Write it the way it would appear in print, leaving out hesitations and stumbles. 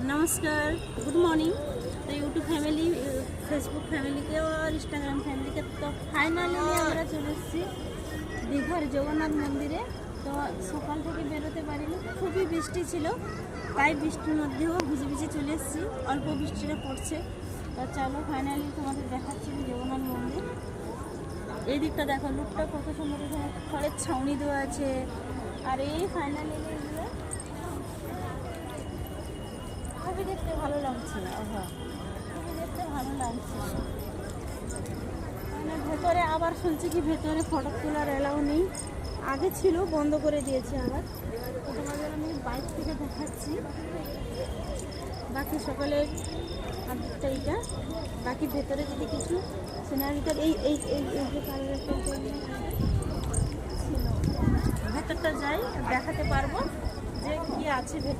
नमस्कार, good morning. तो YouTube family, Facebook family के और इंस्टाग्राम फैमिली के तो फाइनली আমরা চলে এসেছি দীঘার জগন্নাথ মন্দিরে। তো সকাল থেকে বেরোতে পারিনি, খুবই বৃষ্টি ছিল, তাই বৃষ্টির মধ্যেও ভিজে ভিজে চলে এসেছি। অল্প বৃষ্টিটা পড়ছে। তো চলো ফাইনালি তোমাদের দেখাচ্ছি জগন্নাথ মন্দির। এই দিকটা দেখো, লুকটা কত সুন্দর, এখানে খড়ের ছাউনি দেওয়া আছে। আর এই ফাইনালি খুবই দেখতে ভালো লাগছে। খুবই দেখতে ভালো লাগছে। মানে ভেতরে আবার শুনছি কি ভেতরে ফটো তোলার এলাও নেই, আগে ছিল, বন্ধ করে দিয়েছে আবার। তো তোমাদের আমি বাইক থেকে দেখাচ্ছি বাকি সকালের আপডেটটা এইটা। বাকি ভেতরে যদি কিছু সিনারিটা এই এই এই এই যে কালারের ছিল ভেতরটা যাই দেখাতে পারবো যে কি আছে ভেতরে।